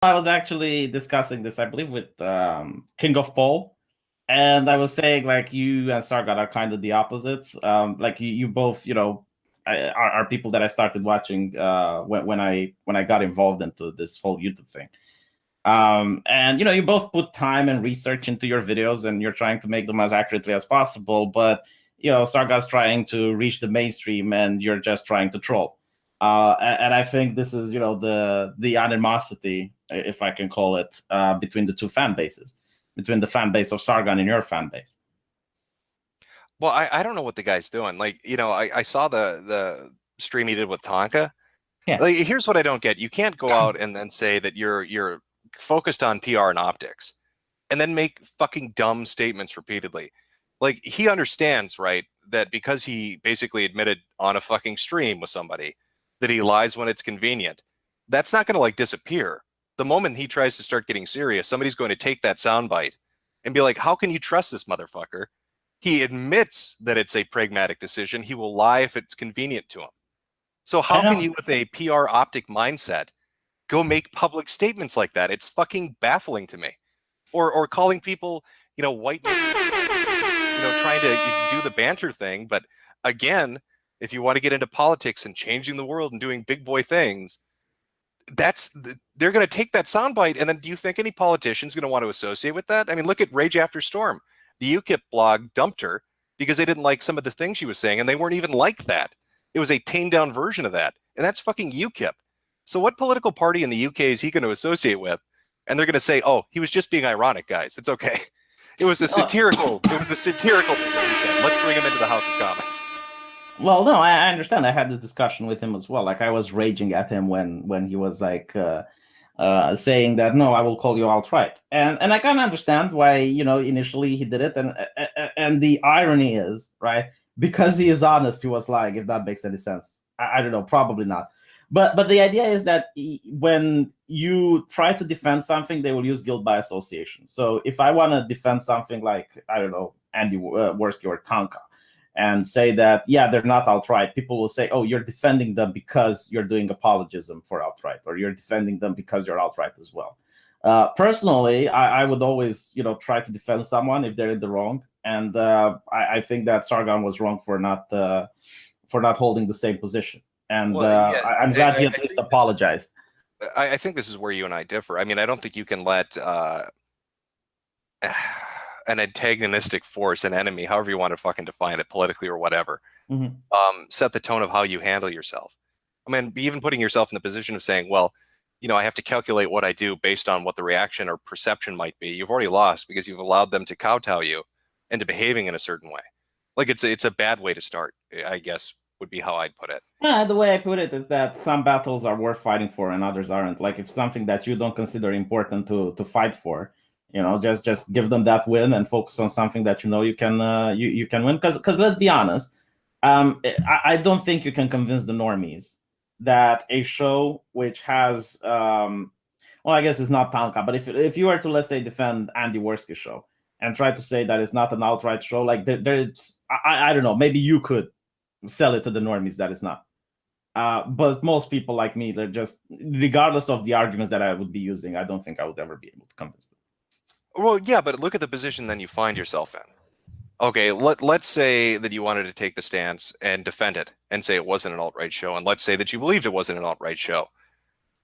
I was actually discussing this, I believe, with King of Paul, and I was saying like you and Sargon are kind of the opposites. Like you both, are people that I started watching when I got involved into this whole YouTube thing. And you both put time and research into your videos, and you're trying to make them as accurately as possible. But Sargon's trying to reach the mainstream, and you're just trying to troll. And I think this is, the animosity, if I can call it, between the two fan bases, between the fan base of Sargon and your fan base. Well, I don't know what the guy's doing. Like, I saw the stream he did with Tonka. Yeah. Like, here's what I don't get. You can't go out and then say that you're focused on PR and optics and then make fucking dumb statements repeatedly. Like, he understands, right, that because he basically admitted on a fucking stream with somebody that he lies when it's convenient, that's not going to like disappear. The moment he tries to start getting serious, somebody's going to take that soundbite and be like, "How can you trust this motherfucker?" He admits that it's a pragmatic decision. He will lie if it's convenient to him. So I how can know. you, with a PR optic mindset, go make public statements like that? It's fucking baffling to me. Or calling people, white trying to do the banter thing. But again, if you want to get into politics and changing the world and doing big boy things, they're going to take that soundbite. And then do you think any politician's going to want to associate with that? I mean, look at Rage After Storm. The UKIP blog dumped her because they didn't like some of the things she was saying, and they weren't even like that. It was a tamed down version of that, and that's fucking UKIP. So what political party in the UK is he going to associate with? And they're going to say, "Oh, he was just being ironic, guys. It's okay." It was a satirical. It was a satirical thing that he said. Let's bring him into the House of Commons. Well, no, I understand. I had this discussion with him as well. Like I was raging at him when he was like saying that no, I will call you alt-right, and I kind of understand why initially he did it, and the irony is right because he is honest, he was lying. If that makes any sense, I don't know, probably not. But the idea is that when you try to defend something, they will use guilt by association. So if I want to defend something like I don't know Andy Worski or Tonka, and say that yeah they're not alt-right, people will say oh you're defending them because you're doing apologism for alt-right, or you're defending them because you're alt-right as well. Personally, I would always try to defend someone if they're in the wrong, and I think that Sargon was wrong for not holding the same position, and Well, yeah, I'm glad he at least apologized. I think this is where you and I differ. I mean, I don't think you can let an antagonistic force, an enemy, however you want to fucking define it politically or whatever, Mm-hmm. set the tone of how you handle yourself. I mean, even putting yourself in the position of saying, well, I have to calculate what I do based on what the reaction or perception might be. You've already lost because you've allowed them to kowtow you into behaving in a certain way. Like it's a bad way to start, I guess, would be how I'd put it. Yeah, the way I put it is that some battles are worth fighting for and others aren't. Like if something that you don't consider important to fight for, just give them that win and focus on something that you can you can win. Because let's be honest, I don't think you can convince the normies that a show which has well, I guess it's not Tanka, but if you were to, let's say, defend Andy Worski's show and try to say that it's not an outright show, like there's I don't know, maybe you could sell it to the normies that it's not. But most people like me, they're just, regardless of the arguments that I would be using, I don't think I would ever be able to convince them. Well, yeah, but look at the position then you find yourself in. Okay, let's say that you wanted to take the stance and defend it and say it wasn't an alt-right show, and let's say that you believed it wasn't an alt-right show.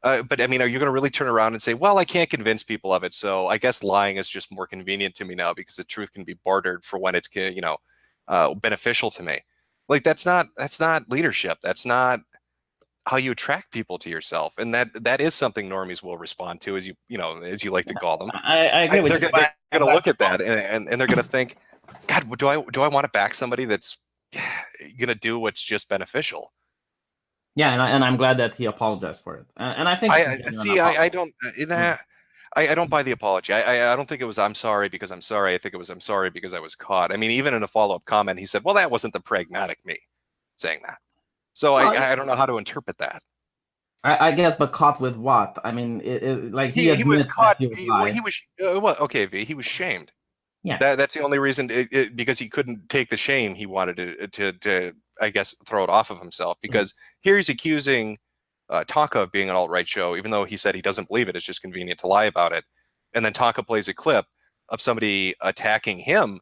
But I mean, are you going to really turn around and say, well, I can't convince people of it, so I guess lying is just more convenient to me now because the truth can be bartered for when it's beneficial to me. Like that's not leadership. That's not how you attract people to yourself, and that is something normies will respond to, as you like to call them. I agree with you. They're going to look at that and they're going to think, God, do I want to back somebody that's going to do what's just beneficial? Yeah, and I'm glad that he apologized for it. And I think I see. I don't buy the apology. I don't think it was I'm sorry because I'm sorry. I think it was I'm sorry because I was caught. I mean, even in a follow-up comment, he said, "Well, that wasn't the pragmatic me saying that." So well, I don't know how to interpret that. I guess, but caught with what? I mean, like he He was admits that caught. he was lying. He was well, okay, V. He was shamed. Yeah. That's the only reason because he couldn't take the shame. He wanted to I guess throw it off of himself Mhm. because here he's accusing Taka being an alt-right show, even though he said he doesn't believe it, it's just convenient to lie about it. And then Taka plays a clip of somebody attacking him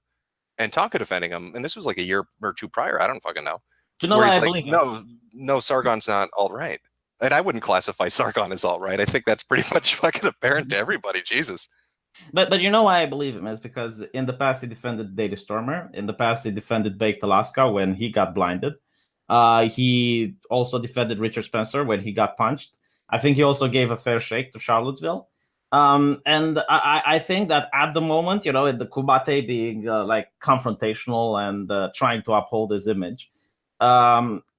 and Taka defending him. And this was like a year or two prior. I don't fucking know. Do you know Where why he's I like, believe him? no, Sargon's not alt-right. And I wouldn't classify Sargon as alt-right. I think that's pretty much fucking apparent to everybody. Jesus. But you know why I believe him is because in the past he defended Daily Stormer. In the past he defended Baked Alaska when he got blinded. He also defended Richard Spencer when he got punched. I think he also gave a fair shake to Charlottesville. And I think that at the moment, you know, the Kubate being like confrontational and trying to uphold his image,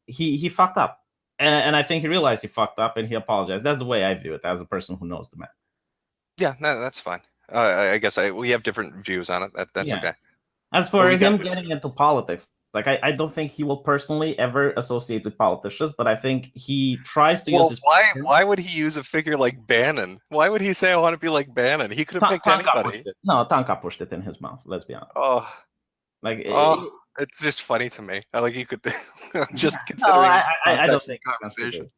he fucked up. And I think he realized he fucked up and he apologized. That's the way I view it as a person who knows the man. Yeah, no, that's fine. I guess we have different views on it. That's Yeah. okay. As for him getting into politics, like I don't think he will personally ever associate with politicians, but I think he tries to use his. Why would he use a figure like Bannon? Why would he say I want to be like Bannon? He could have picked anybody. No, Tanka pushed it in his mouth. Let's be honest. Oh, like it's just funny to me. Like you could just considering. No, I don't think conversation.